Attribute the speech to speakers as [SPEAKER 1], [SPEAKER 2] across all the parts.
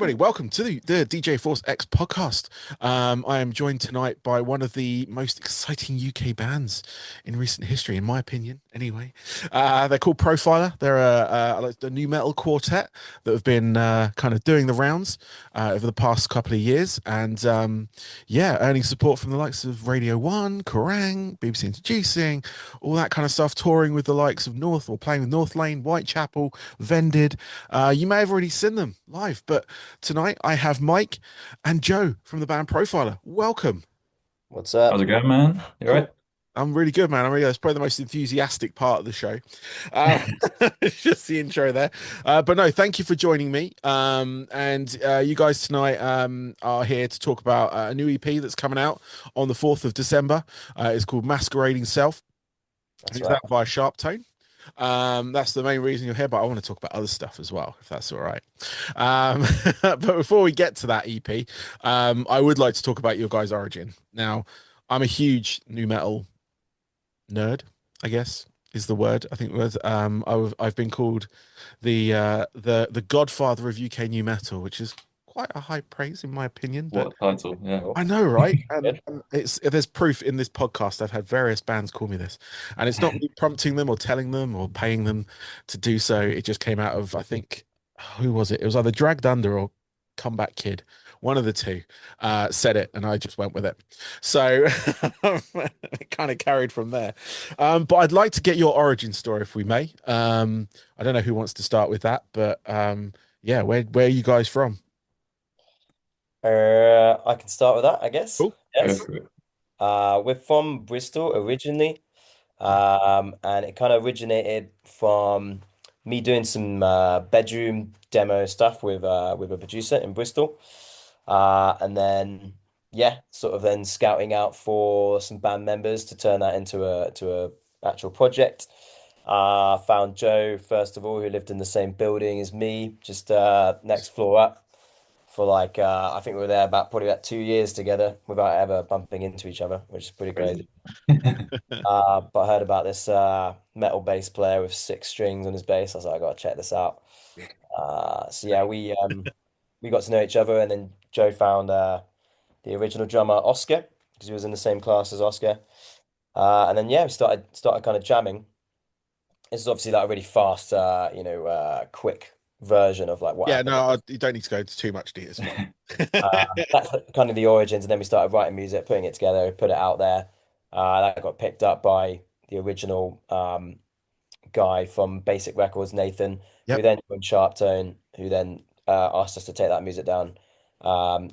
[SPEAKER 1] everybody. Welcome to the DJ Force X podcast. I am joined tonight by one of the most exciting UK bands in recent history, in my opinion, anyway. They're called Profiler. They're a new metal quartet that have been kind of doing the rounds over the past couple of years. And yeah, earning support from the likes of Radio 1, Kerrang, BBC Introducing, all that kind of stuff, touring with the likes of North or playing with North Lane, Whitechapel, Vended. You may have already seen them live, but tonight I have Mike and Joe from the band Profiler. Welcome.
[SPEAKER 2] What's
[SPEAKER 3] How's
[SPEAKER 2] up?
[SPEAKER 3] it going, man? You all
[SPEAKER 1] Cool.
[SPEAKER 3] right?
[SPEAKER 1] I'm really good, man. I'm really, that's probably the most enthusiastic part of the show. Um, it's just the intro there. But no, thank you for joining me. And you guys tonight are here to talk about a new EP that's coming out on the 4th of December. It's called Masquerading Self.
[SPEAKER 2] That's
[SPEAKER 1] It's
[SPEAKER 2] right.
[SPEAKER 1] out via Sharp Tone. That's the main reason you're here, but I want to talk about other stuff as well, if that's all right. But before we get to that EP, I would like to talk about your guys' origin. Now, I'm a huge new metal nerd, I guess is the word. I think it was I've been called the godfather of UK new metal, which is quite a high praise in my opinion, but
[SPEAKER 3] What a title? Yeah.
[SPEAKER 1] I know, right? And,
[SPEAKER 2] Good.
[SPEAKER 1] and it's there's proof in this podcast. I've had various bands call me this, and it's not me prompting them or telling them or paying them to do so. It just came out of, I think, who was it? It was either Dragged Under or Comeback Kid. One of the two said it, and I just went with it. So it kind of carried from there. But I'd like to get your origin story, if we may. I don't know who wants to start with that, but yeah, where are you guys from?
[SPEAKER 2] I can start with that, I guess.
[SPEAKER 1] Cool.
[SPEAKER 3] Go
[SPEAKER 2] Yes.
[SPEAKER 3] for it.
[SPEAKER 2] We're from Bristol originally, and it kind of originated from me doing some bedroom demo stuff with a producer in Bristol, and then yeah, sort of then scouting out for some band members to turn that into a actual project. Found Joe first of all, who lived in the same building as me, just next floor up. For like I think we were there about probably about 2 years together without ever bumping into each other, which is pretty crazy.
[SPEAKER 3] Crazy.
[SPEAKER 2] But I heard about this metal bass player with six strings on his bass. I was like, I gotta check this out. So yeah, we got to know each other, and then Joe found the original drummer Oscar because he was in the same class as Oscar. And then yeah, we started kind of jamming. This is obviously like a really fast, quick version of like what
[SPEAKER 1] Yeah,
[SPEAKER 2] happened.
[SPEAKER 1] no, you don't need to go into too much detail. It's fine.
[SPEAKER 2] That's kind of the origins, and then we started writing music, putting it together, put it out there. That got picked up by the original guy from Basic Records, Nathan, who
[SPEAKER 1] Yep.
[SPEAKER 2] then joined Sharp Tone, who then asked us to take that music down,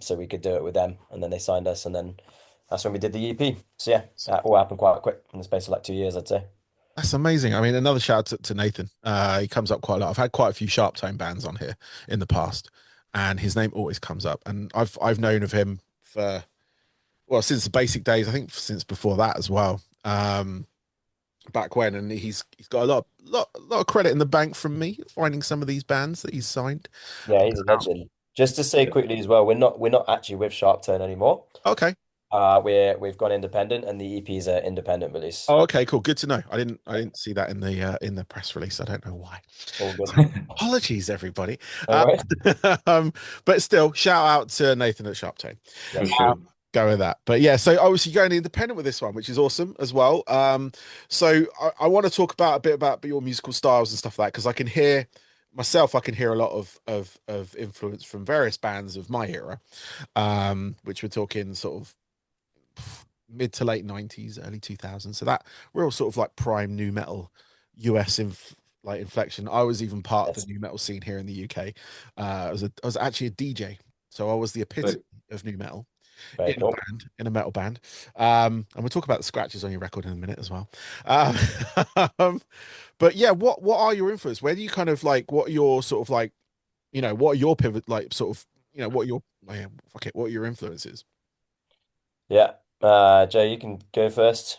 [SPEAKER 2] so we could do it with them, and then they signed us, and then that's when we did the EP. So yeah, that all happened quite quick in the space of like 2 years, I'd say.
[SPEAKER 1] That's amazing. I mean, another shout out to Nathan. He comes up quite a lot. I've had quite a few Sharp Tone bands on here in the past, and his name always comes up. And I've known of him for, well, since the basic days. I think since before that as well. Back when, and he's got a lot of credit in the bank from me finding some of these bands that he's signed.
[SPEAKER 2] Yeah, he's a legend. Just to say
[SPEAKER 3] Yeah.
[SPEAKER 2] quickly as well, we're not actually with Sharp Tone anymore.
[SPEAKER 1] Okay.
[SPEAKER 2] We've gone independent, and the EP is an independent release.
[SPEAKER 1] Oh, okay, cool. Good to know. I didn't see that in the press release. I don't know why.
[SPEAKER 2] All good.
[SPEAKER 1] Apologies, everybody.
[SPEAKER 2] All
[SPEAKER 1] Uh,
[SPEAKER 2] right.
[SPEAKER 1] but still, shout out to Nathan at Sharp Tone.
[SPEAKER 3] For
[SPEAKER 2] Yes.
[SPEAKER 3] sure.
[SPEAKER 1] Go with that. But yeah, so obviously you're going independent with this one, which is awesome as well. So I want to talk about a bit about your musical styles and stuff like that, because I can hear myself, I can hear a lot of influence from various bands of my era, which we're talking sort of mid to late 90s, early 2000s. So that real sort of like prime new metal US like inflection. I was even part of the
[SPEAKER 2] Yes.
[SPEAKER 1] new metal scene here in the UK. I was actually a DJ, so I was the epitome
[SPEAKER 3] But
[SPEAKER 1] of new metal
[SPEAKER 2] Very cool.
[SPEAKER 1] in a metal band. And we'll talk about the scratches on your record in a minute as well. Um, but yeah, what are your influences? Where do you kind of like, what are your sort of like, what are your pivot, like sort of, what are your, oh yeah, fuck it, what are your influences?
[SPEAKER 2] Yeah. Joe, you can go first.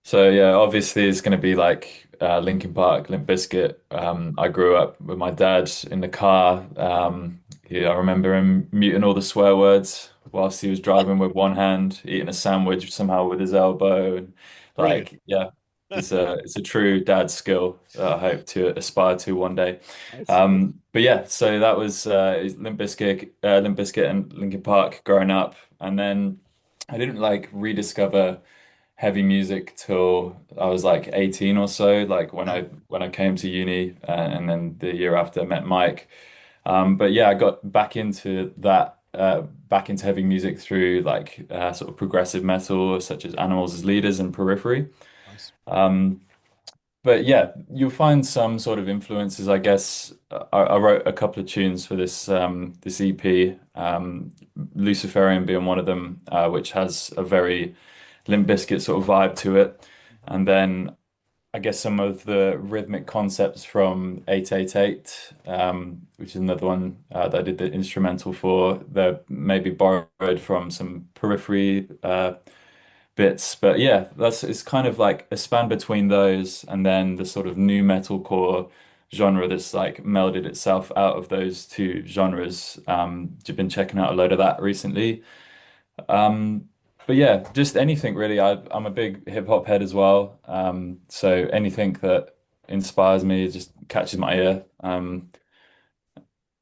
[SPEAKER 3] so yeah, obviously it's gonna be like Linkin Park, Limp Bizkit. I grew up with my dad in the car. Yeah, I remember him muting all the swear words whilst he was driving with one hand, eating a sandwich somehow with his elbow, and
[SPEAKER 1] Brilliant.
[SPEAKER 3] like yeah. It's a true dad skill that I hope to aspire to one day.
[SPEAKER 1] Nice.
[SPEAKER 3] But yeah, so that was Limp Bizkit and Linkin Park growing up, and then I didn't like rediscover heavy music till I was like 18 or so, like when
[SPEAKER 1] Okay.
[SPEAKER 3] I came to uni, and then the year after I met Mike. But yeah, I got back into heavy music through like sort of progressive metal, such as Animals as Leaders and Periphery.
[SPEAKER 1] Nice.
[SPEAKER 3] Um, but yeah, you'll find some sort of influences, I guess. I wrote a couple of tunes for this EP, Luciferian being one of them, which has a very Limp Bizkit sort of vibe to it.
[SPEAKER 1] Mhm.
[SPEAKER 3] And then I guess some of the rhythmic concepts from 888, which is another one that I did the instrumental for. They're maybe borrowed from some Periphery bits. But yeah, that's it's kind of like a span between those and then the sort of new metalcore genre that's like melded itself out of those two genres. You've been checking out a load of that recently. Um, but yeah, just anything really. I'm a big hip hop head as well. So anything that inspires me just catches my ear.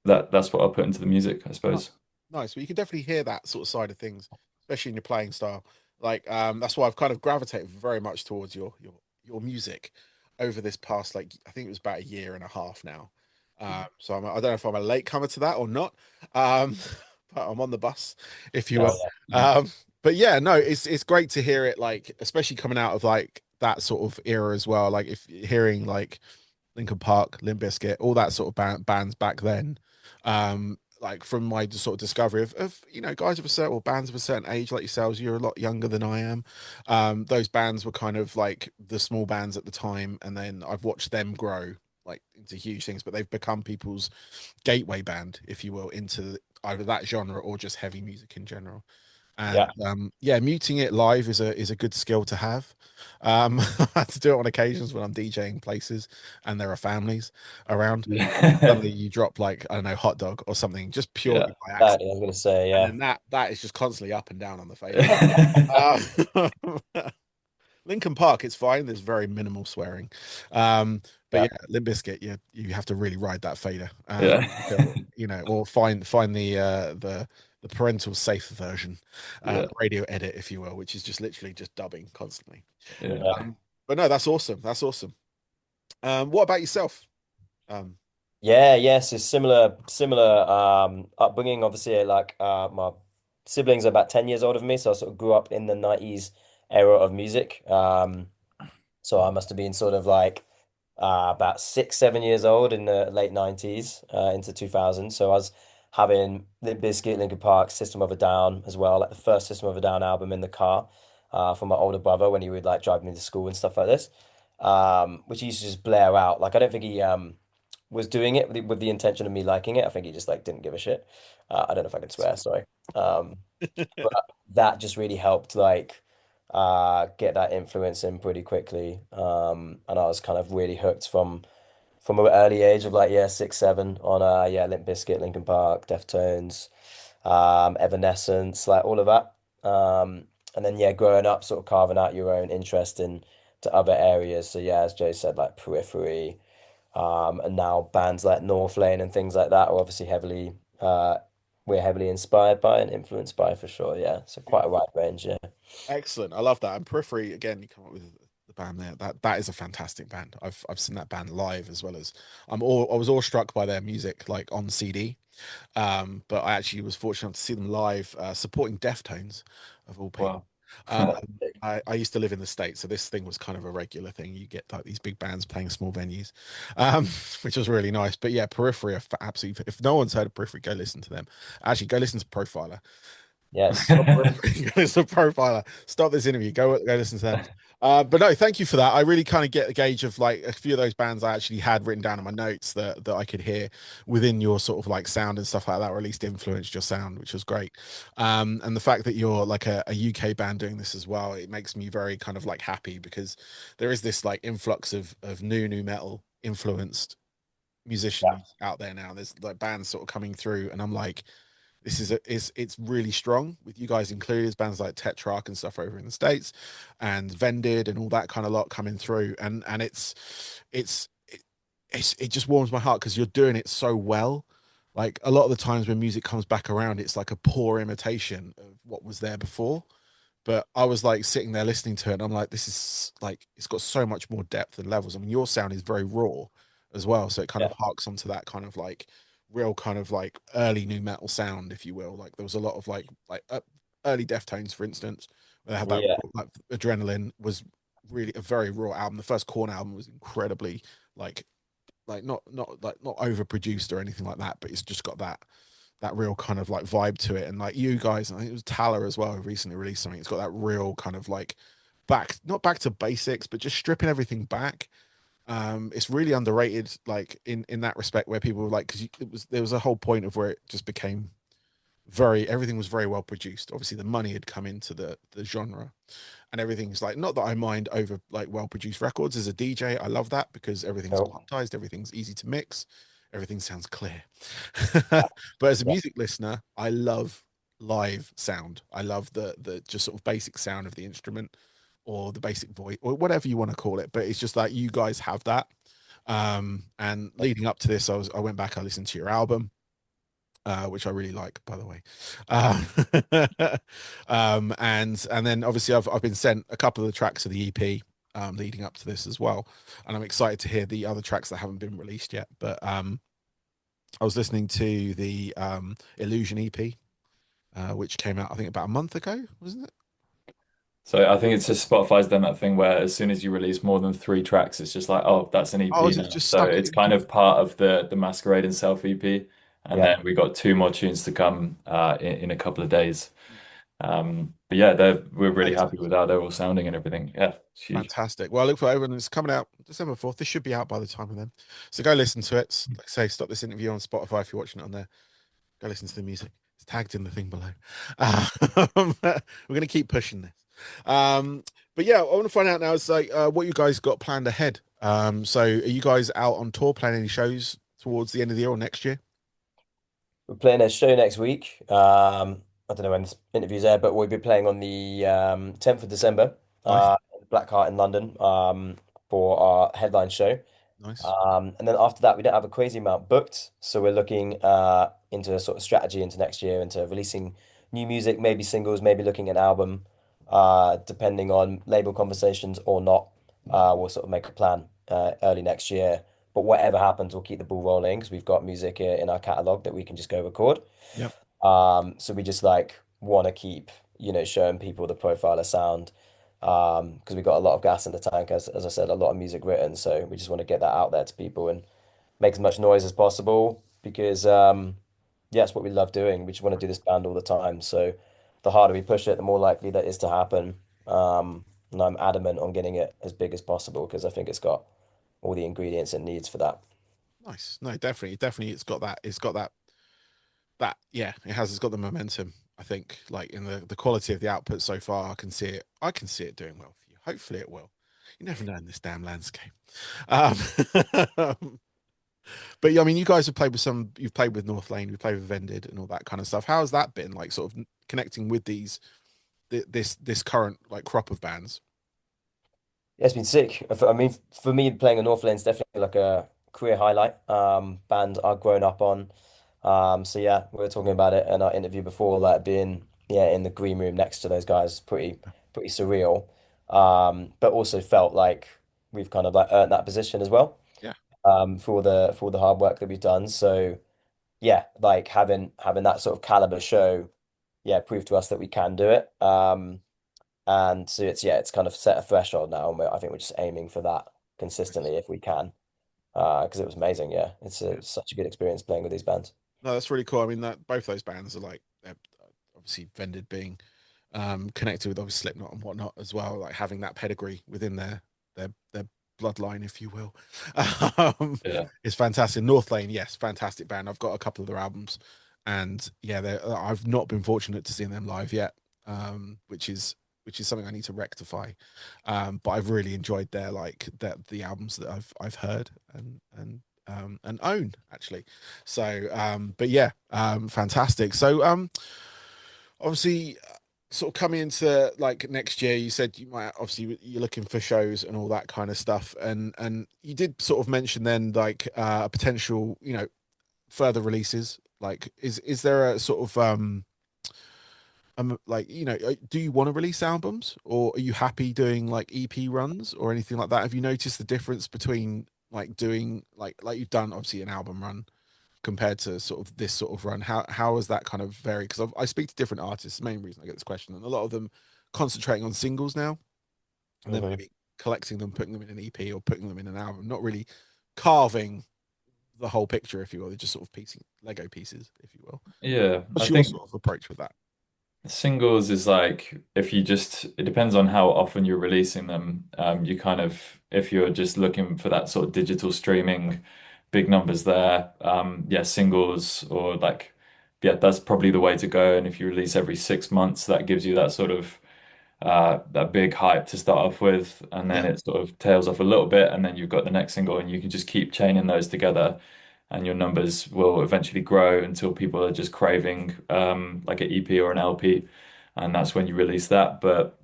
[SPEAKER 3] That's what I'll put into the music, I
[SPEAKER 1] Nice.
[SPEAKER 3] suppose.
[SPEAKER 1] Nice. Well, you can definitely hear that sort of side of things, especially in your playing style. Like, that's why I've kind of gravitated very much towards your music over this past, like, I think it was about a year and a half now. So I don't know if I'm a late comer to that or not. Um, but I'm on the bus, if you
[SPEAKER 2] Oh
[SPEAKER 1] will.
[SPEAKER 2] yeah.
[SPEAKER 1] Um, but yeah, no, it's great to hear it, like, especially coming out of like that sort of era as well. Like, if hearing like Linkin Park, Limp Bizkit, all that sort of bands back then. Like from my sort of discovery of guys of a certain, or bands of a certain age like yourselves, you're a lot younger than I am. Those bands were kind of like the small bands at the time, and then I've watched them grow like into huge things, but they've become people's gateway band, if you will, into either that genre or just heavy music in general. And
[SPEAKER 2] Yeah.
[SPEAKER 1] yeah, muting it live is a good skill to have. I have to do it on occasions when I'm DJing places and there are families around, and then
[SPEAKER 3] Yeah.
[SPEAKER 1] suddenly you drop like, I don't know, hot dog or something just
[SPEAKER 3] Yeah.
[SPEAKER 1] purely by
[SPEAKER 2] That,
[SPEAKER 1] accident,
[SPEAKER 2] I was gonna say,
[SPEAKER 1] and
[SPEAKER 2] yeah.
[SPEAKER 1] then that is just constantly up and down on the fader. Uh, Lincoln Park, it's fine. There's very minimal swearing. But
[SPEAKER 2] Yeah.
[SPEAKER 1] yeah, Limp Bizkit, you have to really ride that fader.
[SPEAKER 3] Yeah.
[SPEAKER 1] Or find the parental safe version,
[SPEAKER 3] Yeah.
[SPEAKER 1] radio edit, if you will, which is just literally just dubbing constantly.
[SPEAKER 3] Yeah.
[SPEAKER 2] Yeah.
[SPEAKER 1] But no, that's awesome. That's awesome. What about yourself? Um,
[SPEAKER 2] Yeah, yes, it's similar upbringing. Obviously, like my siblings are about 10 years older than me, so I sort of grew up in the 90s era of music. So I must have been sort of like about 6, 7 years old in the late 90s into 2000. So I was having Limp Bizkit, Linkin Park, System of a Down as well, like the first System of a Down album in the car from my older brother when he would like drive me to school and stuff like this, which he used to just blare out. Like I don't think he was doing it with the intention of me liking it. I think he just like didn't give a shit. I don't know if I can
[SPEAKER 1] that's
[SPEAKER 2] swear, sorry. Um, but that just really helped like get that influence in pretty quickly. And I was kind of really hooked from an early age of like yeah 6, 7 on yeah Limp Bizkit, Linkin Park, Deftones, Evanescence, like all of that. And then yeah, growing up, sort of carving out your own interest in to other areas. So yeah, as Joe said, like Periphery, and now bands like North Lane and things like that are obviously heavily we're heavily inspired by and influenced by for sure. Yeah, so quite a wide range. Yeah.
[SPEAKER 1] Excellent. I love that. And Periphery, again, you come up with the band there. That is a fantastic band. I've seen that band live, as well as I was awestruck by their music like on CD. But I actually was fortunate to see them live, supporting Deftones, of all people.
[SPEAKER 3] Wow.
[SPEAKER 1] Um, I used to live in the States, so this thing was kind of a regular thing. You get like these big bands playing small venues, um, which was really nice. But yeah, Periphery are absolutely. If no one's heard of Periphery, go listen to them. Actually, go listen to Profiler.
[SPEAKER 2] Yes.
[SPEAKER 1] Stop it's a profiler. Stop this interview. Go listen to them. But no, thank you for that. I really kind of get a gauge of like a few of those bands I actually had written down in my notes that I could hear within your sort of like sound and stuff like that, or at least influenced your sound, which was great. And the fact that you're like a UK band doing this as well, it makes me very kind of like happy, because there is this like influx of new metal influenced
[SPEAKER 2] Yeah.
[SPEAKER 1] musicians out there now. There's like bands sort of coming through, and I'm like, This is it's really strong with you guys included. There's bands like Tetrarch and stuff over in the States, and Vended and all that kind of lot coming through, and it's it just warms my heart because you're doing it so well. Like a lot of the times when music comes back around, it's like a poor imitation of what was there before. But I was like sitting there listening to it, and I'm like, this is like it's got so much more depth and levels. I mean, your sound is very raw as well, so it kind of
[SPEAKER 2] Yeah.
[SPEAKER 1] harks onto that kind of like real kind of like early new metal sound, if you will. Like there was a lot of early Deftones, for instance, where they had that
[SPEAKER 2] Yeah.
[SPEAKER 1] like Adrenaline was really a very raw album. The first Korn album was incredibly like not overproduced or anything like that, but it's just got that real kind of like vibe to it. And like you guys, I think it was Tala as well, who recently released something. It's got that real kind of like not back to basics, but just stripping everything back. It's really underrated, like in that respect, where people were like, because there was a whole point of where it just became everything was very well produced. Obviously, the money had come into the genre, and everything's like not that I mind over like well produced records as a DJ. I love that because everything's
[SPEAKER 2] Cool.
[SPEAKER 1] quantized, everything's easy to mix, everything sounds clear. But as a
[SPEAKER 2] Yeah.
[SPEAKER 1] music listener, I love live sound. I love the just sort of basic sound of the instrument or the basic voice or whatever you want to call it. But it's just like you guys have that. And leading up to this, I went back, I listened to your album, which I really like, by the way. Uh, and then obviously I've been sent a couple of the tracks of the EP leading up to this as well, and I'm excited to hear the other tracks that haven't been released yet. But I was listening to the Illusion EP, which came out I think about a month ago, wasn't it?
[SPEAKER 3] So I think it's just Spotify's done that thing where as soon as you release more than three tracks, it's just like, oh, that's an
[SPEAKER 1] Oh,
[SPEAKER 3] EP
[SPEAKER 1] is it
[SPEAKER 3] now.
[SPEAKER 1] just
[SPEAKER 3] So
[SPEAKER 1] stuck
[SPEAKER 3] it's
[SPEAKER 1] it?
[SPEAKER 3] kind of part of the Masquerading Self EP. And
[SPEAKER 2] Yeah.
[SPEAKER 3] then we got two more tunes to come in a couple of days. But yeah, we're really happy with how they're all sounding and everything. Yeah, it's huge.
[SPEAKER 1] Fantastic. Well, I look for it, and it's coming out December 4th. This should be out by the time of then. So go listen to it. Like I say, stop this interview on Spotify if you're watching it on there. Go listen to the music. It's tagged in the thing below. We're going to keep pushing this. But yeah, I want to find out now is like what you guys got planned ahead. So are you guys out on tour, planning any shows towards the end of the year or next year?
[SPEAKER 2] We're playing a show next week. I don't know when this interview's aired, but we'll be playing on the 10th of December,
[SPEAKER 1] Nice,
[SPEAKER 2] Black Heart in London, for our headline show.
[SPEAKER 1] nice.
[SPEAKER 2] And then after that, we don't have a crazy amount booked. So we're looking into a sort of strategy into next year, into releasing new music, maybe singles, maybe looking at an album, depending on label conversations or not. We'll sort of make a plan early next year. But whatever happens, we'll keep the ball rolling because we've got music in our catalog that we can just go record.
[SPEAKER 1] Yep.
[SPEAKER 2] So we just like want to keep, showing people the Profiler sound, because we got a lot of gas in the tank, as I said, a lot of music written. So we just want to get that out there to people and make as much noise as possible because, yeah, it's what we love doing. We just want to do this band all the time. So the harder we push it, the more likely that is to happen. And I'm adamant on getting it as big as possible because I think it's got all the ingredients it needs for that.
[SPEAKER 1] Nice. No, definitely. It's got that. It's got that. Yeah, it has. It's got the momentum. I think, like in the quality of the output so far, I can see it. I can see it doing well for you. Hopefully, it will. You never know in this damn landscape. Um, but yeah, I mean, you guys have played with some. You've played with North Lane. You've played with Vended and all that kind of stuff. How has that been? Like, sort of connecting with this current like crop of bands.
[SPEAKER 2] Yeah, it's been sick. I mean, for me, playing a North Lane's definitely like a career highlight. Band I've grown up on. So yeah, we were talking about it in our interview before, like being in the green room next to those guys, pretty surreal. But also felt like we've kind of like earned that position as well.
[SPEAKER 1] Yeah,
[SPEAKER 2] For all the hard work that we've done. So yeah, like having that sort of caliber show, yeah, proved to us that we can do it. And so it's kind of set a threshold now, and I think we're just aiming for that
[SPEAKER 1] nice.
[SPEAKER 2] consistently if we can. Because it was amazing. Yeah,
[SPEAKER 1] Yeah.
[SPEAKER 2] it's such a good experience playing with these bands.
[SPEAKER 1] No, that's really cool. I mean, that both those bands are like they're obviously Vended being connected with obviously Slipknot and whatnot as well, like having that pedigree within their bloodline, if you will. um,
[SPEAKER 3] Yeah.
[SPEAKER 1] is fantastic. North Lane, yes, fantastic band. I've got a couple of their albums, and yeah, I've not been fortunate to see them live yet, which is something I need to rectify. But I've really enjoyed the albums that I've heard, and and own actually. So, but yeah, fantastic. So, obviously, sort of coming into like next year, you said you might obviously you're looking for shows and all that kind of stuff, and you did sort of mention then like a potential, further releases. Like, is there a sort of like do you want to release albums, or are you happy doing like EP runs or anything like that? Have you noticed the difference between like doing like you've done obviously an album run compared to sort of this sort of run? How has that kind of varied? Because I speak to different artists. The main reason I get this question, and a lot of them concentrating on singles now, and then
[SPEAKER 2] Hmm.
[SPEAKER 1] maybe collecting them, putting them in an EP or putting them in an album, not really carving the whole picture, if you will. They're just sort of piecing Lego pieces, if you will.
[SPEAKER 3] Yeah, I
[SPEAKER 1] What's your
[SPEAKER 3] think
[SPEAKER 1] sort of approach with that?
[SPEAKER 3] singles is like if you just it depends on how often you're releasing them. You kind of if you're just looking for that sort of digital streaming, big numbers there. Yeah, singles or like yeah, that's probably the way to go. And if you release every 6 months, that gives you that sort of that big hype to start off with, and then
[SPEAKER 1] Yeah,
[SPEAKER 3] it sort of tails off a little bit, and then you've got the next single, and you can just keep chaining those together, and your numbers will eventually grow until people are just craving like an EP or an LP, and that's when you release that. But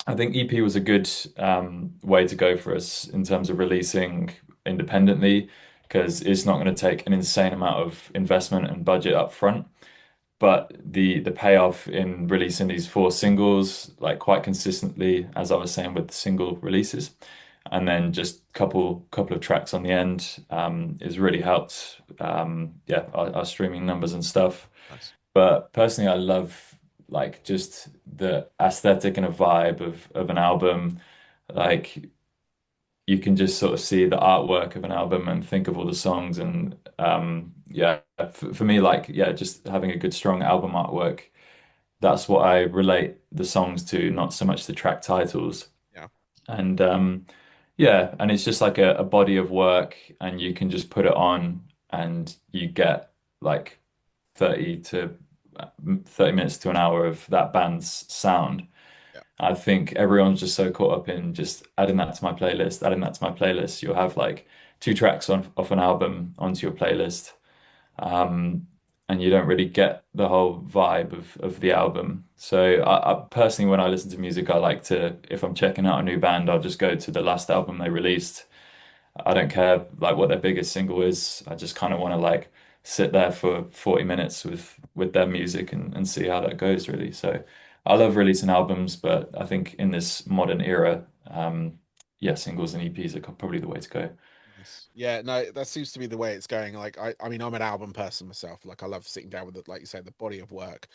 [SPEAKER 3] I think EP was a good way to go for us in terms of releasing independently, because it's not going to take an insane amount of investment and budget up front. But the payoff in releasing these four singles like quite consistently, as I was saying with the single releases, and then just couple of tracks on the end, is really helped yeah our streaming numbers and stuff.
[SPEAKER 1] nice.
[SPEAKER 3] But personally, I love like just the aesthetic and a vibe of an album. Like you can just sort of see the artwork of an album and think of all the songs and yeah for me like yeah just having a good strong album artwork, that's what I relate the songs to, not so much the track titles.
[SPEAKER 1] Yeah,
[SPEAKER 3] And yeah, and it's just like a body of work, and you can just put it on and you get like 30 to 30 minutes to an hour of that band's sound.
[SPEAKER 1] yeah,
[SPEAKER 3] I think everyone's just so caught up in just adding that to my playlist, adding that to my playlist. You'll have like two tracks on off an album onto your playlist, um, and you don't really get the whole vibe of the album. So I personally, when I listen to music, I like to, if I'm checking out a new band, I'll just go to the last album they released. I don't care like what their biggest single is. I just kind of want to like sit there for 40 minutes with their music and see how that goes really. So I love releasing albums, but I think in this modern era, yeah, singles and EPs are probably the way to go.
[SPEAKER 1] nice. Yeah, no, that seems to be the way it's going. Like, I mean, I'm an album person myself. Like, I love sitting down with it, like you say, the body of work,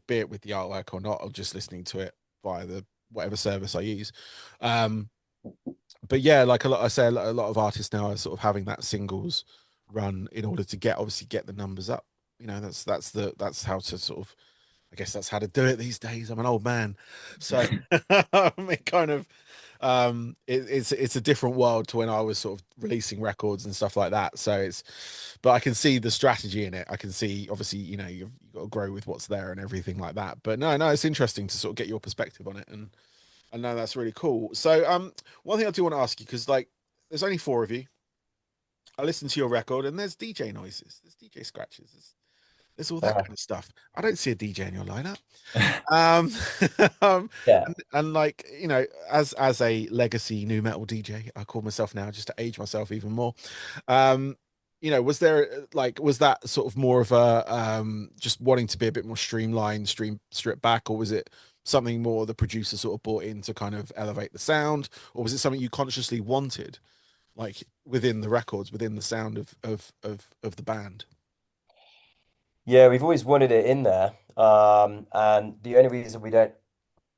[SPEAKER 1] be it with the artwork or not, or just listening to it via the whatever service I use. Um, but yeah, like I say, a lot of artists now are sort of having that singles run in order to obviously get the numbers up. That's how to sort of, I guess that's how to do it these days. I'm an old man, so it kind of it's a different world to when I was sort of releasing records and stuff like that. So but I can see the strategy in it. I can see obviously you've got to grow with what's there and everything like that. But no, it's interesting to sort of get your perspective on it, and I know that's really cool. So one thing I do want to ask you, because like there's only four of you. I listen to your record and there's DJ noises, there's DJ scratches, there's all that
[SPEAKER 2] Uh,
[SPEAKER 1] kind of stuff. I don't see a DJ in your lineup. Um,
[SPEAKER 2] yeah.
[SPEAKER 1] and like as a legacy new metal DJ, I call myself now just to age myself even more. Um, was there was that sort of more of a just wanting to be a bit more streamlined, strip back, or was it something more the producer sort of brought in to kind of elevate the sound, or was it something you consciously wanted, like within the records, within the sound of the band?
[SPEAKER 2] Yeah, we've always wanted it in there. And the only reason we don't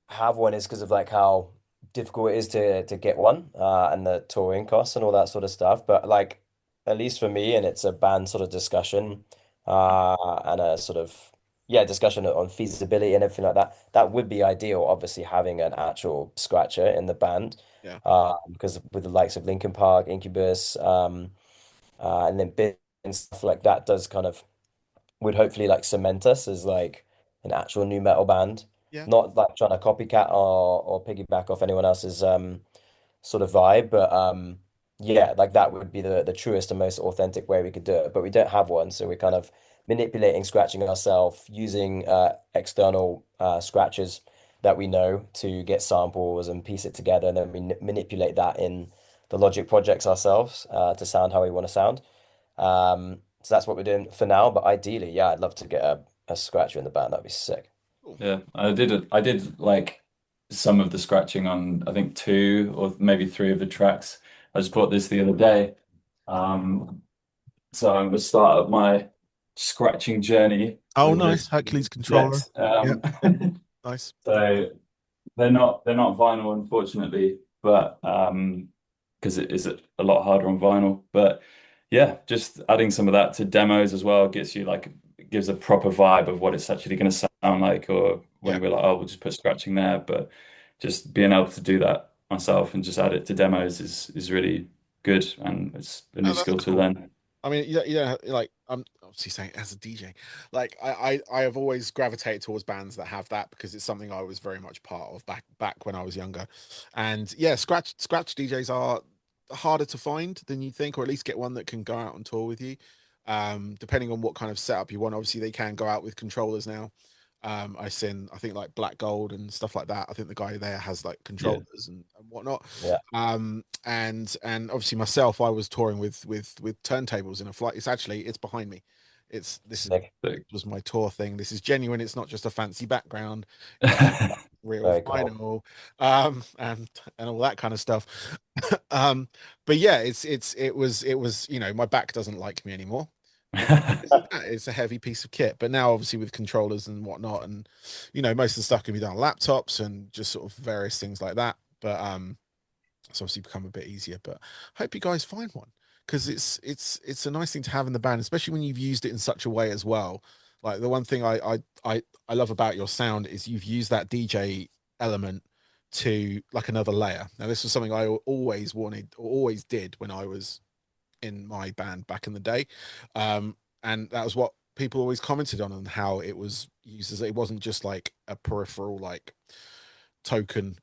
[SPEAKER 2] have one is because of like how difficult it is to get one, and the touring costs and all that sort of stuff. But like at least for me, and it's a band sort of discussion, and a sort of yeah discussion on feasibility and everything like that. That would be ideal, obviously having an actual scratcher in the band,
[SPEAKER 1] Yeah,
[SPEAKER 2] because with the likes of Linkin Park, Incubus, and then bit and stuff like that does kind of would hopefully like cement us as like an actual new metal band,
[SPEAKER 1] yeah,
[SPEAKER 2] not like trying to copycat or piggyback off anyone else's sort of vibe, but Yeah, like that would be the truest and most authentic way we could do it. But we don't have one, so we're kind of manipulating, scratching ourselves using external scratches that we know to get samples and piece it together, and then we manipulate that in the Logic projects ourselves to sound how we want to sound. So that's what we're doing for now. But ideally, yeah, I'd love to get a scratcher in the band. That'd be sick.
[SPEAKER 1] Cool.
[SPEAKER 3] Yeah, I did like some of the scratching on I think two or maybe three of the tracks. I just bought this the other day. Um, so I'm the start of my scratching journey
[SPEAKER 1] Oh,
[SPEAKER 3] with
[SPEAKER 1] nice.
[SPEAKER 3] this
[SPEAKER 1] Hercules controller.
[SPEAKER 3] jet.
[SPEAKER 1] Yeah, nice.
[SPEAKER 3] So they're not vinyl, unfortunately, but because it is a lot harder on vinyl. But yeah, just adding some of that to demos as well gets you like gives a proper vibe of what it's actually going to sound like. Or
[SPEAKER 1] Yeah.
[SPEAKER 3] when we're like, oh, we'll just put scratching there, but just being able to do that myself and just add it to demos is really good, and it's a new
[SPEAKER 1] Oh, that's
[SPEAKER 3] skill to
[SPEAKER 1] cool.
[SPEAKER 3] learn.
[SPEAKER 1] I mean, like I'm obviously saying as a DJ, like I have always gravitated towards bands that have that because it's something I was very much part of back when I was younger. And yeah, scratch DJs are harder to find than you think, or at least get one that can go out on tour with you. Depending on what kind of setup you want. Obviously, they can go out with controllers now. I think like Black Gold and stuff like that. I think the guy there has like
[SPEAKER 3] Yeah.
[SPEAKER 1] controllers and whatnot.
[SPEAKER 2] Yeah,
[SPEAKER 1] And obviously myself, I was touring with turntables in a flight. It's behind me. This is
[SPEAKER 2] sick.
[SPEAKER 3] So-
[SPEAKER 1] was my tour thing. This is genuine. It's not just a fancy background. It's real
[SPEAKER 2] Very cool.
[SPEAKER 1] vinyl, and all that kind of stuff. um, but yeah, it was my back doesn't like me anymore. It's a heavy piece of kit, but now obviously with controllers and whatnot, and most of the stuff can be done on laptops and just sort of various things like that. But it's obviously become a bit easier. But I hope you guys find one because it's a nice thing to have in the band, especially when you've used it in such a way as well. Like the one thing I love about your sound is you've used that DJ element to like another layer. Now this was something I always wanted or always did when I was in my band back in the day. And that was what people always commented on how it was used as it wasn't just like a peripheral like token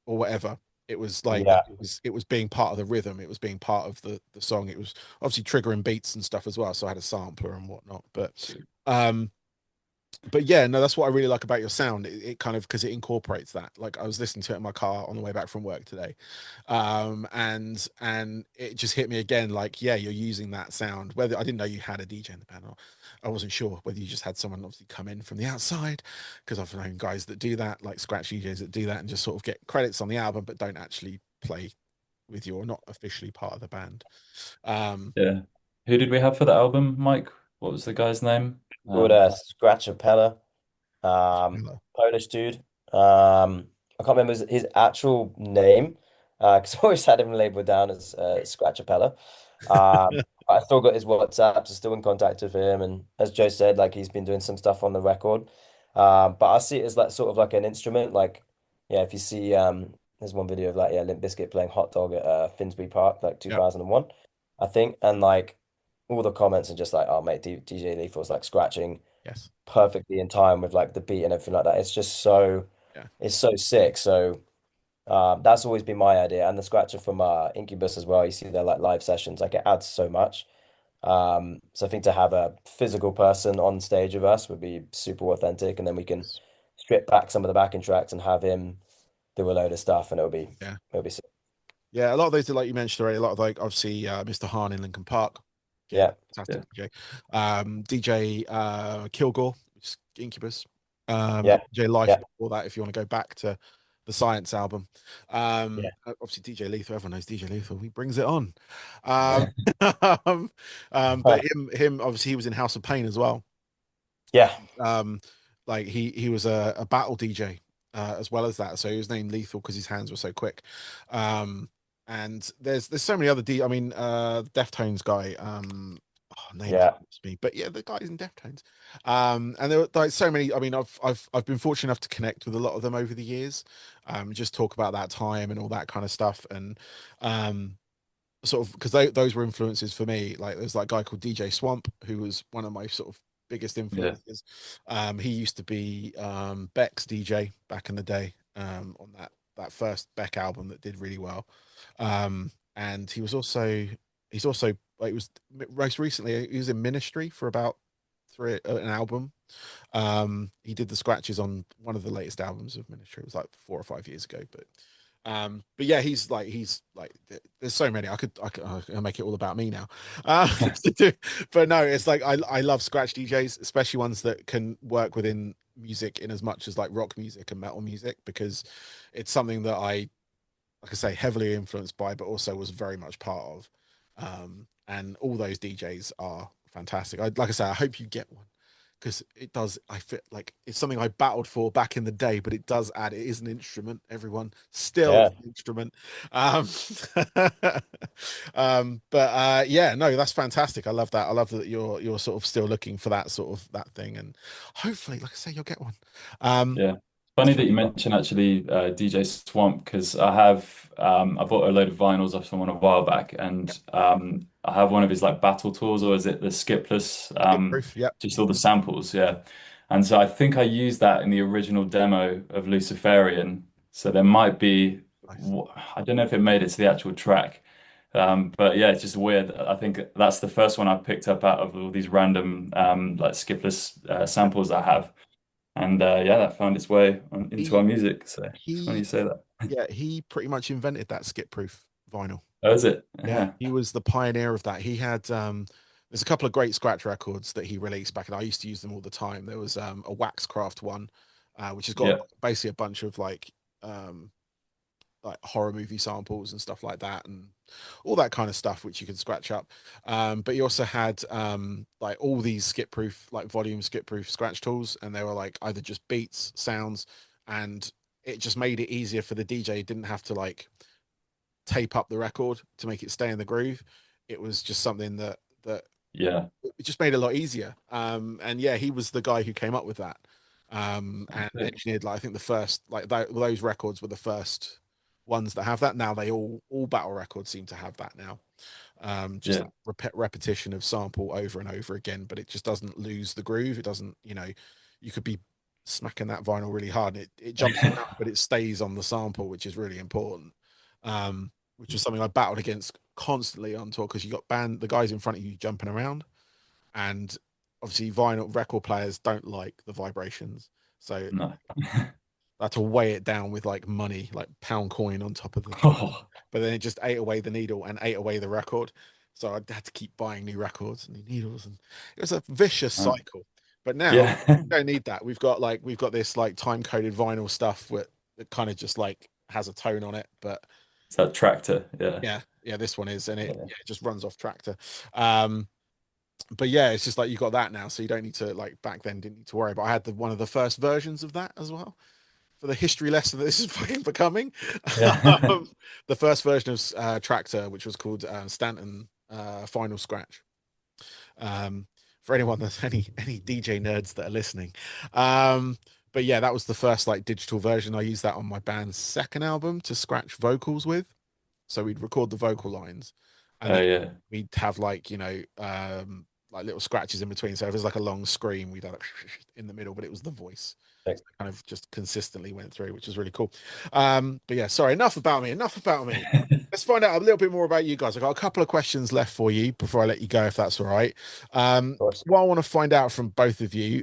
[SPEAKER 1] or whatever. It was like
[SPEAKER 2] Yeah.
[SPEAKER 1] it was being part of the rhythm. It was being part of the song. It was obviously triggering beats and stuff as well. So I had a sampler and whatnot. Um, but yeah, no, that's what I really like about your sound. It kind of because it incorporates that. Like I was listening to it in my car on the way back from work today, and it just hit me again. Like, yeah, you're using that sound. Whether I didn't know you had a DJ in the band, or I wasn't sure whether you just had someone obviously come in from the outside, because I've known guys that do that, like scratch DJs that do that, and just sort of get credits on the album, but don't actually play with you or not officially part of the band. Um,
[SPEAKER 3] Yeah. Who did we have for the album, Mike? What was the guy's name?
[SPEAKER 2] Called Scratchapella. Polish dude. I can't remember his actual name because I always had him labeled down as Scratchapella. I still got his WhatsApps, I'm still in contact with him, and as Joe said, like he's been doing some stuff on the record. But I see it as like sort of like an instrument. Like, yeah, if you see, there's one video of like Limp Bizkit playing Hot Dog at Finsbury Park, like
[SPEAKER 1] yeah,
[SPEAKER 2] 2001, I think, and like all the comments are just like, oh mate, DJ Lethal's like scratching
[SPEAKER 1] yes,
[SPEAKER 2] perfectly in time with like the beat and everything like that. It's just so
[SPEAKER 1] yeah,
[SPEAKER 2] it's so sick. So that's always been my idea. And the scratcher from Incubus as well. You see their like live sessions, like it adds so much. So I think to have a physical person on stage with us would be super authentic, and then we can strip back some of the backing tracks and have him do a load of stuff, and
[SPEAKER 1] yeah.
[SPEAKER 2] it'll be sick.
[SPEAKER 1] Yeah, a lot of those, like you mentioned already, a lot of like obviously Mr. Hahn in Lincoln Park. Again,
[SPEAKER 2] Yeah,
[SPEAKER 3] Yeah.
[SPEAKER 1] fantastic DJ. DJ Kilgore, which is Incubus.
[SPEAKER 2] yeah,
[SPEAKER 1] DJ Life
[SPEAKER 2] yeah,
[SPEAKER 1] before that, if you want to go back to the Science album.
[SPEAKER 2] yeah,
[SPEAKER 1] Obviously DJ Lethal, everyone knows DJ Lethal. He brings it on. Um, um, but him obviously he was in House of Pain as well.
[SPEAKER 2] yeah,
[SPEAKER 1] Um, like he was a battle DJ as well as that. So he was named Lethal because his hands were so quick. And there's so many other I mean, Deftones guy. Name
[SPEAKER 2] yeah,
[SPEAKER 1] escapes me, but yeah, the guys in Deftones. And there were like so many. I mean, I've been fortunate enough to connect with a lot of them over the years. Just talk about that time and all that kind of stuff, and sort of because those were influences for me. Like there's that guy called DJ Swamp who was one of my sort of biggest
[SPEAKER 3] Yeah.
[SPEAKER 1] influences. He used to be Beck's DJ back in the day on that first Beck album that did really well. and he's also like, he was most recently he was in Ministry for about three an album. He did the scratches on one of the latest albums of Ministry. It was like 4 or 5 years ago, but yeah, he's like there's so many. I can make it all about me now. To do, but no, it's like I love scratch DJs, especially ones that can work within music in as much as like rock music and metal music, because it's something that like I say, heavily influenced by, but also was very much part of. And all those DJs are fantastic. Like I say, I hope you get one because it does. I feel like it's something I battled for back in the day, but it does add. It is an instrument. Everyone still
[SPEAKER 2] Yeah.
[SPEAKER 1] an instrument. Um, but yeah, no, that's fantastic. I love that. I love that you're sort of still looking for that sort of that thing, and hopefully, like I say, you'll get one. Um,
[SPEAKER 3] Yeah. Funny that you mentioned actually DJ Swamp because I bought a load of vinyls off someone a while back and I have one of his like battle tours or is it the skipless
[SPEAKER 1] Skip proof. Yep.
[SPEAKER 3] just all the samples, yeah. And so I think I used that in the original demo of Luciferian. So there might be
[SPEAKER 1] Nice.
[SPEAKER 3] I don't know if it made it to the actual track. But yeah, it's just weird. I think that's the first one I picked up out of all these random like skipless samples I have. And yeah, that found its way into our
[SPEAKER 1] He
[SPEAKER 3] music. So it's funny
[SPEAKER 1] he
[SPEAKER 3] you say that.
[SPEAKER 1] yeah, he pretty much invented that skip proof vinyl.
[SPEAKER 3] Oh, is it?
[SPEAKER 1] Yeah,
[SPEAKER 3] Yeah.
[SPEAKER 1] he was the pioneer of that. He had there's a couple of great scratch records that he released back, and I used to use them all the time. There was a Waxcraft one, which has got
[SPEAKER 3] Yeah.
[SPEAKER 1] basically a bunch of like horror movie samples and stuff like that, and all that kind of stuff which you can scratch up. But he also had like all these skip proof, like volume skip proof scratch tools, and they were like either just beats, sounds, and it just made it easier for the DJ. Didn't have to like tape up the record to make it stay in the groove. It was just something that
[SPEAKER 3] Yeah.
[SPEAKER 1] it just made it a lot easier. And yeah, he was the guy who came up with that. And
[SPEAKER 3] Sick.
[SPEAKER 1] engineered like I think the first like those records were the first ones that have that. Now they all battle records seem to have that now. Just
[SPEAKER 3] Yeah.
[SPEAKER 1] that repetition of sample over and over again, but it just doesn't lose the groove. It doesn't, you could be smacking that vinyl really hard and it jumps around, but it stays on the sample, which is really important. Which was something I battled against constantly on tour because you got the guys in front of you jumping around, and obviously vinyl record players don't like the vibrations, so
[SPEAKER 3] No.
[SPEAKER 1] I had to weigh it down with like money, like pound coin on top of the thing.
[SPEAKER 3] Oh,
[SPEAKER 1] But then it just ate away the needle and ate away the record. So I had to keep buying new records and new needles, and it was a vicious cycle. But now
[SPEAKER 3] yeah.
[SPEAKER 1] we don't need that. We've got this like time coded vinyl stuff that kind of just like has a tone on it. But
[SPEAKER 3] It's that tractor. Yeah.
[SPEAKER 1] yeah, this one is, and
[SPEAKER 3] Yeah.
[SPEAKER 1] it just runs off tractor. Um, but yeah, it's just like you got that now, so you don't need to like back then didn't need to worry. But I had one of the first versions of that as well for the history lesson that this is fucking becoming.
[SPEAKER 3] Yeah.
[SPEAKER 1] The first version of Tractor, which was called Stanton Final Scratch. Um, for anyone that's any DJ nerds that are listening. But yeah, that was the first like digital version. I used that on my band's second album to scratch vocals with. So we'd record the vocal lines, and
[SPEAKER 3] Oh
[SPEAKER 1] then
[SPEAKER 3] yeah.
[SPEAKER 1] we'd have like like little scratches in between. So if there's like a long scream, we'd have like in the middle, but it was the voice kind of just consistently went through, which was really cool. But yeah, sorry, enough about me. Enough about me. Let's find out a little bit more about you guys. I've got a couple of questions left for you before I let you go, if that's all right.
[SPEAKER 2] Of course.
[SPEAKER 1] What I want to find out from both of you,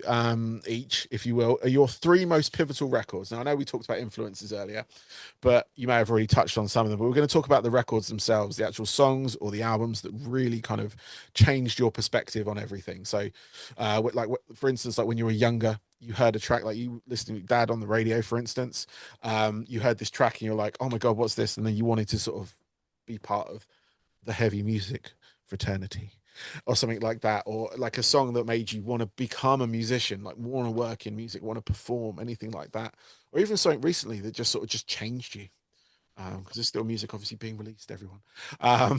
[SPEAKER 1] each, if you will, are your three most pivotal records. Now, I know we talked about influences earlier, but you may have already touched on some of them. But we're going to talk about the records themselves, the actual songs or the albums that really kind of changed your perspective on everything. So, like for instance, like when you were younger, you heard a track like you listening to dad on the radio, for instance. You heard this track and you're like, oh my God, what's this? And then you wanted to sort of be part of the heavy music fraternity or something like that, or like a song that made you want to become a musician, like want to work in music, want to perform, anything like that, or even something recently that just sort of just changed you. Because there's still music obviously being released, everyone. Um,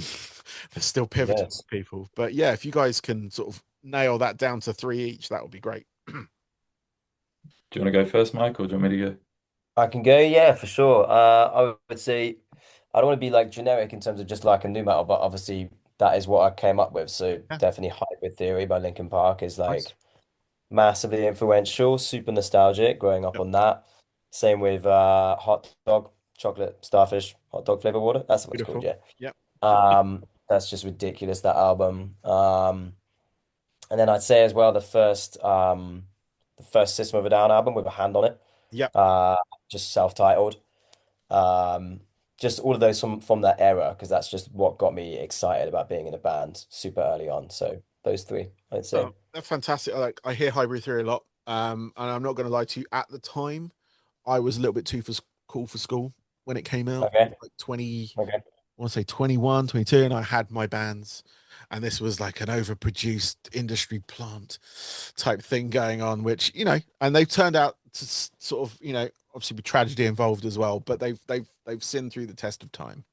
[SPEAKER 1] there's still pivotal
[SPEAKER 2] Yes.
[SPEAKER 1] people, but yeah, if you guys can sort of nail that down to three each, that would be great.
[SPEAKER 3] Do you want to go first, Mike, or do you want me to go?
[SPEAKER 2] I can go, yeah, for sure. I would say I don't want to be like generic in terms of just like a new metal, but obviously that is what I came up with. So
[SPEAKER 1] Yeah,
[SPEAKER 2] definitely Hybrid Theory by Linkin Park is
[SPEAKER 1] nice.
[SPEAKER 2] like massively influential, super nostalgic, growing up
[SPEAKER 1] Yep,
[SPEAKER 2] on that. Same with Hot Dog, chocolate starfish, hot dog flavor water. That's what it's called,
[SPEAKER 1] beautiful.
[SPEAKER 2] yeah.
[SPEAKER 1] Yep,
[SPEAKER 2] That's just ridiculous, that album. And then I'd say as well the first System of a Down album with a hand on it,
[SPEAKER 1] Yep.
[SPEAKER 2] uh, just self-titled. Um, just all of those from that era, because that's just what got me excited about being in a band super early on. So those three, I'd say.
[SPEAKER 1] Oh, that's fantastic. I hear Hybrid Theory a lot. And I'm not going to lie to you. At the time, I was a little bit too cool for school when it came out.
[SPEAKER 2] Okay.
[SPEAKER 1] Like 20,
[SPEAKER 2] Okay.
[SPEAKER 1] I want to say 21, 22, and I had my bands, and this was like an overproduced industry plant type thing going on, which, and they've turned out to sort of, obviously with tragedy involved as well, but they've sinned through the test of time.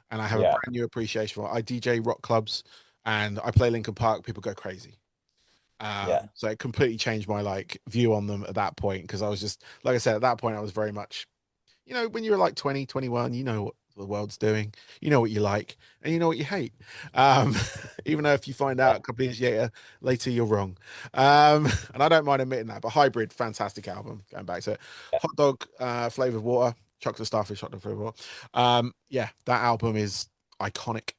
[SPEAKER 1] And I have a
[SPEAKER 2] Yeah.
[SPEAKER 1] brand new appreciation for it. I DJ rock clubs and I play Linkin Park. People go crazy.
[SPEAKER 2] Yeah.
[SPEAKER 1] So it completely changed my like view on them at that point because I was just like I said at that point I was very much when you're like 20, 21, you know what the world's doing, you know what you like, and you know what you hate. Um, even though if you find out
[SPEAKER 2] Yeah.
[SPEAKER 1] a couple of years later you're wrong. And I don't mind admitting that. But Hybrid, fantastic album. Going back to it.
[SPEAKER 2] Yeah.
[SPEAKER 1] Hot Dog, Flavored Water, Chocolate Starfish, Hot Dog Flavored Water. Yeah, that album is iconic.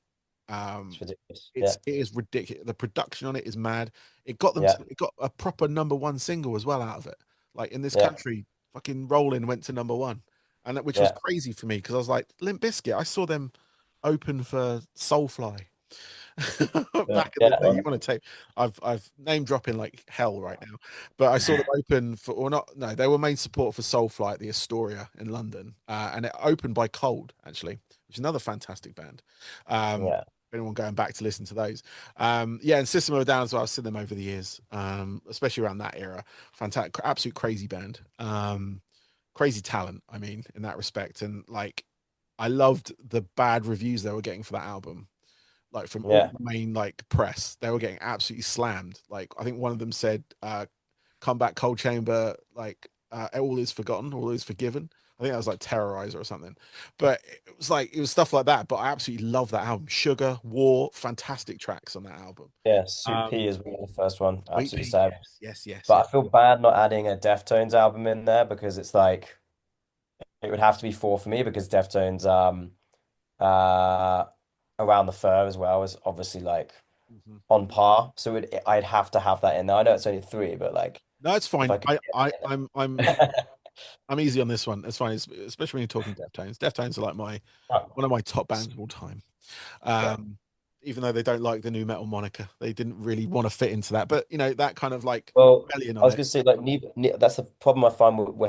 [SPEAKER 2] It's
[SPEAKER 1] Um,
[SPEAKER 2] ridiculous. Yeah.
[SPEAKER 1] it is ridiculous. The production on it is mad.
[SPEAKER 2] Yeah.
[SPEAKER 1] It got a proper number one single as well out of it. Like in this
[SPEAKER 2] Yeah.
[SPEAKER 1] country, fucking Rolling went to number one, and which was
[SPEAKER 2] Yeah.
[SPEAKER 1] crazy for me because I was like Limp Bizkit. I saw them open for Soulfly
[SPEAKER 2] Yeah.
[SPEAKER 1] back in the
[SPEAKER 2] Yeah.
[SPEAKER 1] day. You want to take? I've name dropping like hell right now, but I saw them open for or not. No, they were main support for Soulfly at the Astoria in London, and it opened by Cold actually, which is another fantastic band. Um,
[SPEAKER 2] Yeah.
[SPEAKER 1] anyone going back to listen to those. Yeah, and System of a Down as well. I've seen them over the years, especially around that era. Fantastic, absolute crazy band. Crazy talent, I mean, in that respect. And like, I loved the bad reviews they were getting for that album. Like from all
[SPEAKER 2] Yeah.
[SPEAKER 1] the main like press, they were getting absolutely slammed. Like I think one of them said, "Comeback Cold Chamber, like all is forgotten, all is forgiven." I think that was like Terrorizer or something. But it was stuff like that. But I absolutely love that album. Sugar, War, fantastic tracks on that album.
[SPEAKER 2] Yeah. Soup
[SPEAKER 1] Um,
[SPEAKER 2] P is really the first one.
[SPEAKER 1] Sweet
[SPEAKER 2] Absolutely
[SPEAKER 1] Pea,
[SPEAKER 2] savage.
[SPEAKER 1] yes, yes, yes,
[SPEAKER 2] But
[SPEAKER 1] yes.
[SPEAKER 2] I feel bad not adding a Deftones album in there because it's like it would have to be four for me because Deftones uh Around the Fur as well is obviously like
[SPEAKER 1] Mhm.
[SPEAKER 2] on par. So I'd have to have that in there. I know it's only three, but like
[SPEAKER 1] No, it's
[SPEAKER 2] if
[SPEAKER 1] fine.
[SPEAKER 2] I could get
[SPEAKER 1] I'm easy on this one. It's fine, especially when you're talking Deftones. Deftones are like one of my top bands of all time.
[SPEAKER 2] Yeah.
[SPEAKER 1] Um, even though they don't like the new metal moniker, they didn't really want to fit into that. But that kind of like
[SPEAKER 2] Well,
[SPEAKER 1] rebellion
[SPEAKER 2] I
[SPEAKER 1] on
[SPEAKER 2] was
[SPEAKER 1] it.
[SPEAKER 2] gonna say like that's the problem I find we're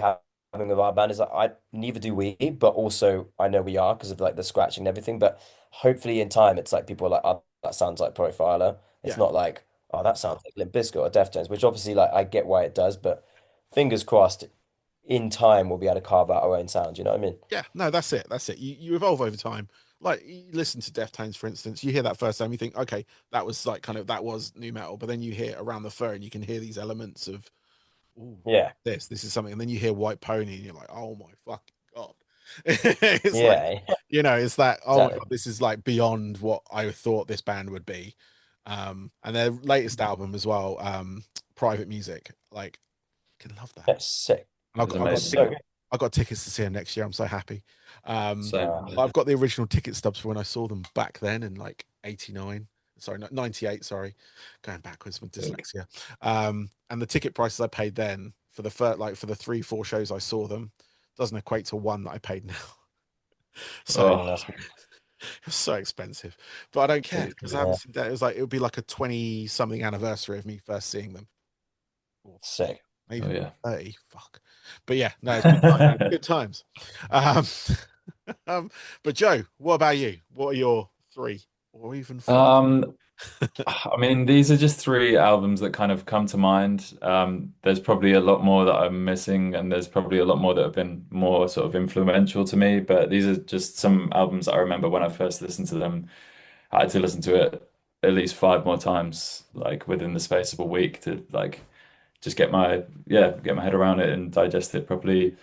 [SPEAKER 2] having with our band is that I neither do we, but also I know we are because of like the scratching and everything. But hopefully in time it's like people are like, oh, that sounds like Profiler. It's
[SPEAKER 1] Yeah,
[SPEAKER 2] not like, oh, that sounds like Limp Bizkit or Deftones, which obviously like I get why it does, but fingers crossed in time we'll be able to carve out our own sound, you know what I mean?
[SPEAKER 1] yeah. No, that's it. That's it. You evolve over time. Like you listen to Deftones, for instance. You hear that first time, you think, okay, that was like kind of that was new metal. But then you hear Around the Fur, and you can hear these elements of ooh,
[SPEAKER 2] Yeah.
[SPEAKER 1] this is something. And then you hear White Pony, and you're like, oh my fucking god. It's like,
[SPEAKER 2] Yeah.
[SPEAKER 1] it's that, oh my
[SPEAKER 2] Exactly.
[SPEAKER 1] god, this is like beyond what I thought this band would be. And their latest album as well, Private Music, like, I can love that.
[SPEAKER 2] That's sick.
[SPEAKER 1] And
[SPEAKER 3] It was
[SPEAKER 1] I've got
[SPEAKER 3] amazing.
[SPEAKER 2] So good.
[SPEAKER 1] I got tickets to see them next year. I'm so happy. Um,
[SPEAKER 3] Same.
[SPEAKER 1] I've got the original ticket stubs for when I saw them back then in like 89. Sorry, 98, sorry. Going backwards with dyslexia. And the ticket prices I paid then for the first, like for the 3, 4 shows I saw them doesn't equate to one that I paid now. So it
[SPEAKER 3] Oh,
[SPEAKER 2] That's
[SPEAKER 1] was so expensive. But I don't care
[SPEAKER 3] it's
[SPEAKER 1] because I
[SPEAKER 2] yeah,
[SPEAKER 1] haven't seen that. It was like it would be like a 20 something anniversary of me first seeing them. Or
[SPEAKER 2] sick.
[SPEAKER 3] oh
[SPEAKER 1] maybe
[SPEAKER 3] yeah.
[SPEAKER 1] 30. Fuck. But yeah, no, it's good times. Good times. Um, but Joe, what about you? What are your 3 or even 4?
[SPEAKER 3] Um, I mean, these are just three albums that kind of come to mind. There's probably a lot more that I'm missing, and there's probably a lot more that have been more sort of influential to me. But these are just some albums that I remember when I first listened to them. I had to listen to it at least five more times, like within the space of a week to like just get my head around it and digest it properly.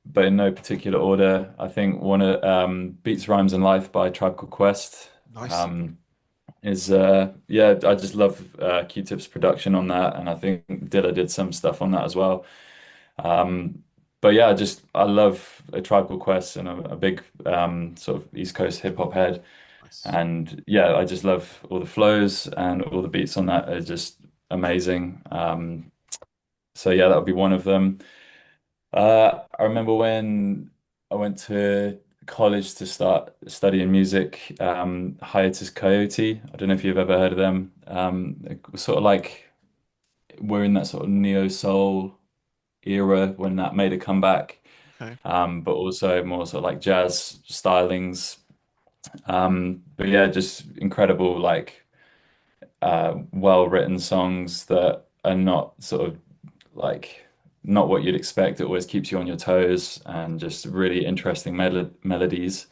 [SPEAKER 3] But in no particular order, I think one of Beats, Rhymes, and Life by Tribe Called Quest.
[SPEAKER 1] Nice.
[SPEAKER 3] Um, is yeah, I just love Q-Tip's production on that, and I think Dilla did some stuff on that as well. Um, but yeah, I love A Tribe Called Quest, and I'm a big sort of East Coast hip hop head.
[SPEAKER 1] Nice.
[SPEAKER 3] And yeah, I just love all the flows and all the beats on that are just amazing. So yeah, that would be one of them. I remember when I went to college to start studying music, Hiatus Coyote. I don't know if you've ever heard of them. It was sort of like we're in that sort of neo soul era when that made a comeback,
[SPEAKER 1] Okay.
[SPEAKER 3] but also more sort of like jazz stylings. But yeah, just incredible, like well-written songs that are not sort of like not what you'd expect. It always keeps you on your toes and just really interesting melodies.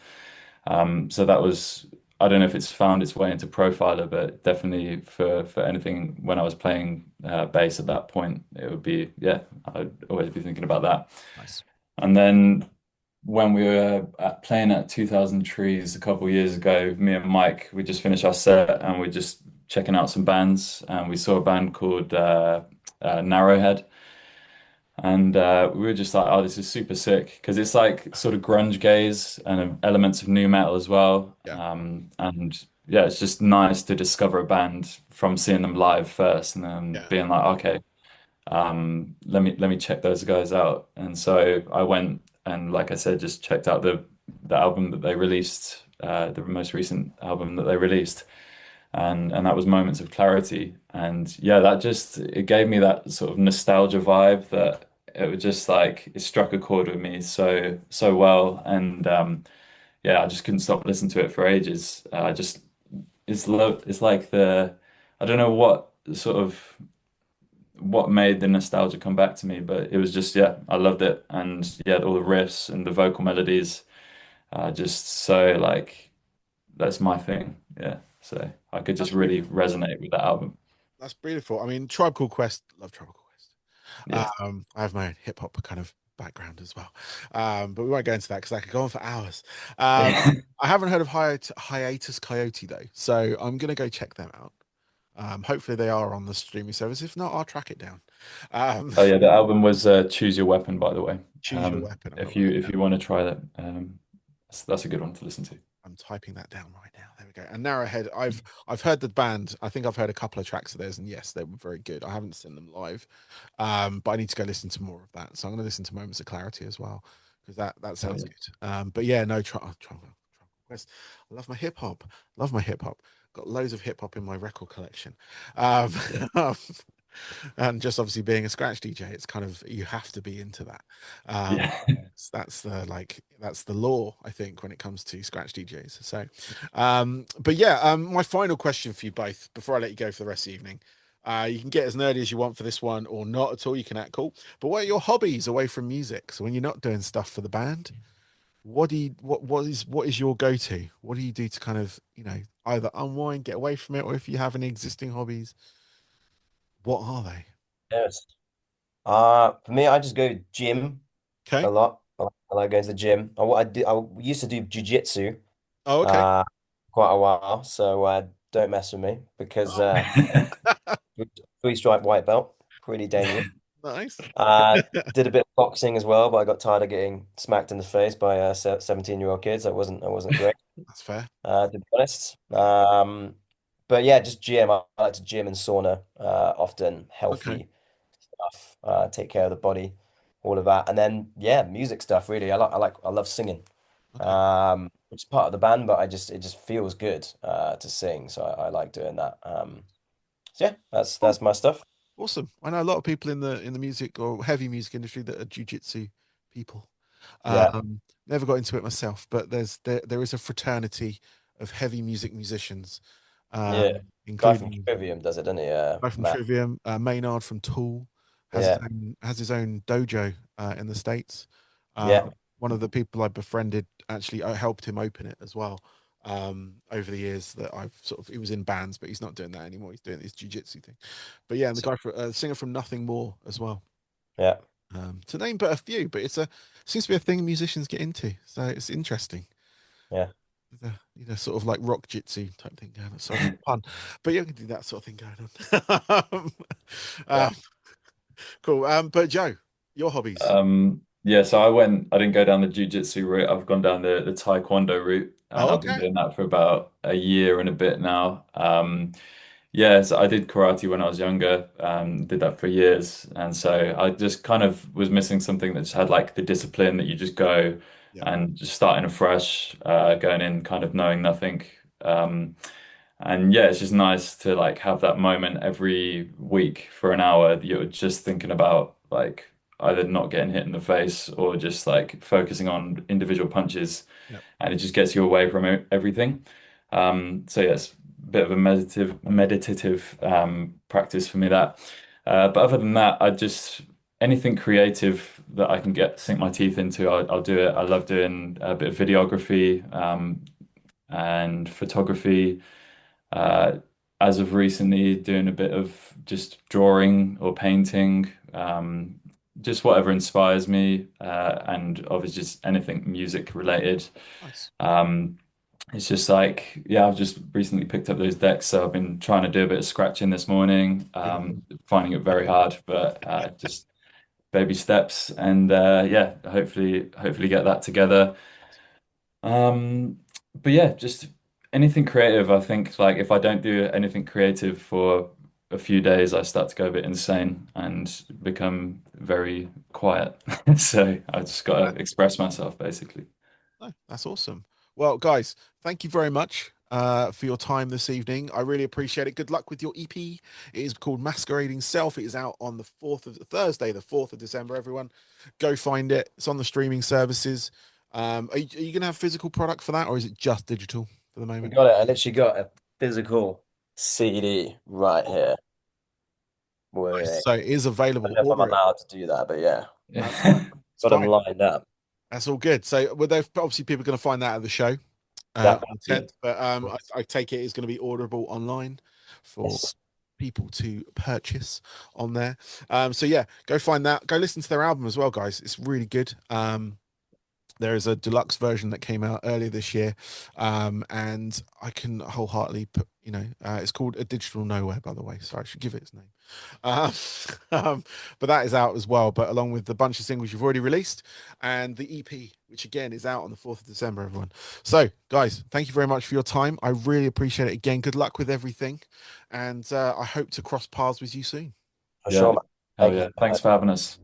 [SPEAKER 3] So that was, I don't know if it's found its way into Profiler, but definitely for anything when I was playing bass at that point, it would be, yeah, I'd always be thinking about that.
[SPEAKER 1] Nice.
[SPEAKER 3] And then when we were playing at 2000 Trees a couple of years ago, me and Mike, we just finished our set and we're just checking out some bands, and we saw a band called Narrowhead. And we were just like, oh, this is super sick because it's like sort of grunge gaze and elements of new metal as well.
[SPEAKER 1] Yeah.
[SPEAKER 3] And yeah, it's just nice to discover a band from seeing them live first and then
[SPEAKER 1] Yeah.
[SPEAKER 3] being like, okay, let me check those guys out. And so I went and, like I said, just checked out the album that they released, the most recent album that they released, and that was Moments of Clarity. And yeah, that just it gave me that sort of nostalgia vibe that it was just like it struck a chord with me so well. And yeah, I just couldn't stop listening to it for ages. I just it's like the I don't know what sort of what made the nostalgia come back to me, but it was just yeah, I loved it. And yeah, all the riffs and the vocal melodies are just so like that's my thing. Yeah. So I could just
[SPEAKER 1] That's really
[SPEAKER 3] really resonate with that album.
[SPEAKER 1] that's beautiful. I mean, Tribe Called Quest, love Tribe Called
[SPEAKER 3] Yeah.
[SPEAKER 1] Quest. I have my own hip hop kind of background as well. But we won't go into that because I could go on for hours. I haven't heard of Hiatus Coyote though, so I'm gonna go check them out. Hopefully they are on the streaming service. If not, I'll track it down. Um,
[SPEAKER 3] Oh yeah, the album was Choose Your Weapon, by the way.
[SPEAKER 1] Choose Your Weapon. I'm gonna
[SPEAKER 3] If
[SPEAKER 1] write
[SPEAKER 3] you
[SPEAKER 1] it
[SPEAKER 3] if
[SPEAKER 1] down.
[SPEAKER 3] you want to try that, that's a good one to listen to.
[SPEAKER 1] I'm typing that down right now. There we go. And Narrowhead, I've heard the band. I think I've heard a couple of tracks of theirs, and yes, they were very good. I haven't seen them live, but I need to go listen to more of that. So I'm going to listen to Moments of Clarity as well because that
[SPEAKER 3] Oh,
[SPEAKER 1] sounds
[SPEAKER 3] yeah.
[SPEAKER 1] good. But yeah, no, Quest. I love my hip hop. Love my hip hop. Got loads of hip hop in my record collection. Um, and just obviously being a scratch DJ, it's kind of you have to be into that. Um,
[SPEAKER 3] Yeah.
[SPEAKER 1] that's the that's the law, I think, when it comes to scratch DJs. So, but yeah, my final question for you both before I let you go for the rest of the evening. You can get as nerdy as you want for this one, or not at all. You can act cool. But what are your hobbies away from music? So when you're not doing stuff for the band, what is your go-to? What do you do to kind of either unwind, get away from it, or if you have any existing hobbies, what are they?
[SPEAKER 2] Yes. For me, I just go gym a
[SPEAKER 1] Okay.
[SPEAKER 2] lot. I like going to the gym. What I do, I used to do jiu-jitsu
[SPEAKER 1] Oh, okay.
[SPEAKER 2] uh quite a while, so don't mess with me because three-stripe white belt, pretty dangerous.
[SPEAKER 1] Nice.
[SPEAKER 2] Uh, did a bit of boxing as well, but I got tired of getting smacked in the face by 17-year-old kids. That wasn't great,
[SPEAKER 1] That's fair.
[SPEAKER 2] to be honest. But yeah, just gym. I like to gym and sauna often,
[SPEAKER 1] Okay.
[SPEAKER 2] healthy stuff, take care of the body, all of that. And then yeah, music stuff really. I love singing.
[SPEAKER 1] Okay.
[SPEAKER 2] Which is part of the band, but it just feels good to sing. So I like doing that. So yeah,
[SPEAKER 1] Cool.
[SPEAKER 2] that's my stuff.
[SPEAKER 1] Awesome. I know a lot of people in the music or heavy music industry that are jujitsu people.
[SPEAKER 2] Yeah.
[SPEAKER 1] Never got into it myself, but there is a fraternity of heavy music musicians,
[SPEAKER 2] Yeah. Guy from
[SPEAKER 1] including
[SPEAKER 2] Trivium does it, doesn't he?
[SPEAKER 1] guy from
[SPEAKER 2] Matt.
[SPEAKER 1] Trivium, Maynard from Tool
[SPEAKER 2] Yeah.
[SPEAKER 1] has his own dojo in the States.
[SPEAKER 2] Yeah.
[SPEAKER 1] One of the people I befriended actually helped him open it as well. Over the years that I've sort of he was in bands, but he's not doing that anymore. He's doing this jujitsu thing. But yeah, and the guy for singer from Nothing More as well.
[SPEAKER 2] Yeah.
[SPEAKER 1] To name but a few, but it's a seems to be a thing musicians get into, so it's interesting.
[SPEAKER 2] Yeah.
[SPEAKER 1] Sort of like rock jitsu type thing going on. Sorry for the pun, but you can do that sort of thing going on.
[SPEAKER 2] Yeah.
[SPEAKER 1] um, cool. But Joe, your hobbies.
[SPEAKER 3] Yeah, so I didn't go down the jiu-jitsu route. I've gone down the taekwondo route, and
[SPEAKER 1] Oh,
[SPEAKER 3] I've been
[SPEAKER 1] okay.
[SPEAKER 3] doing that for about a year and a bit now. Yeah, so I did karate when I was younger, did that for years. And so I just kind of was missing something that just had like the discipline that you just go
[SPEAKER 1] Yeah.
[SPEAKER 3] and just starting afresh, going in kind of knowing nothing. Um, and yeah, it's just nice to like have that moment every week for an hour that you're just thinking about like either not getting hit in the face or just like focusing on individual punches,
[SPEAKER 1] Yeah.
[SPEAKER 3] and it just gets you away from everything. So yes, a bit of a meditative practice for me that. But other than that, I just anything creative that I can get sink my teeth into, I'll do it. I love doing a bit of videography and photography. Uh, as of recently, doing a bit of just drawing or painting, just whatever inspires me, and obviously just anything music related.
[SPEAKER 1] Nice.
[SPEAKER 3] Um, it's just like, yeah, I've just recently picked up those decks, so I've been trying to do a bit of scratching this morning,
[SPEAKER 1] Beautiful.
[SPEAKER 3] finding it very hard, but just baby steps, and yeah, hopefully get that together. Um, but yeah, just anything creative. I think like if I don't do anything creative for a few days, I start to go a bit insane and become very quiet. So I just got
[SPEAKER 1] No,
[SPEAKER 3] to express myself basically.
[SPEAKER 1] no, that's awesome. Well, guys, thank you very much for your time this evening. I really appreciate it. Good luck with your EP. It is called Masquerading Self. It is out on the 4th of Thursday, the 4th of December. Everyone, go find it. It's on the streaming services. Are you going to have physical product for that, or is it just digital for the
[SPEAKER 2] I
[SPEAKER 1] moment?
[SPEAKER 2] got it. I literally got a physical CD right here.
[SPEAKER 1] Nice.
[SPEAKER 2] Wait,
[SPEAKER 1] So it is
[SPEAKER 2] I don't
[SPEAKER 1] available.
[SPEAKER 2] know if I'm
[SPEAKER 1] Order it.
[SPEAKER 2] allowed to do that, but yeah,
[SPEAKER 1] That's fine. It's
[SPEAKER 2] got them
[SPEAKER 1] fine.
[SPEAKER 2] lined up.
[SPEAKER 1] That's all good. So, well, obviously people are going to find that at the show on the
[SPEAKER 3] Yeah.
[SPEAKER 1] 10th, but I take it it's going to be orderable online for
[SPEAKER 2] Yes.
[SPEAKER 1] people to purchase on there. So yeah, go find that. Go listen to their album as well, guys. It's really good. There is a deluxe version that came out earlier this year, and I can wholeheartedly put, it's called A Digital Nowhere, by the way, so I should give it its name. Um, but that is out as well, but along with the bunch of singles you've already released and the EP, which again is out on the 4th of December, everyone. So, guys, thank you very much for your time. I really appreciate it. Again, good luck with everything, and I hope to cross paths with you soon.
[SPEAKER 2] For
[SPEAKER 3] Yeah.
[SPEAKER 2] sure, man.
[SPEAKER 3] Hell
[SPEAKER 2] Thank you
[SPEAKER 3] yeah.
[SPEAKER 2] so
[SPEAKER 3] Thanks
[SPEAKER 2] much.
[SPEAKER 3] for having us.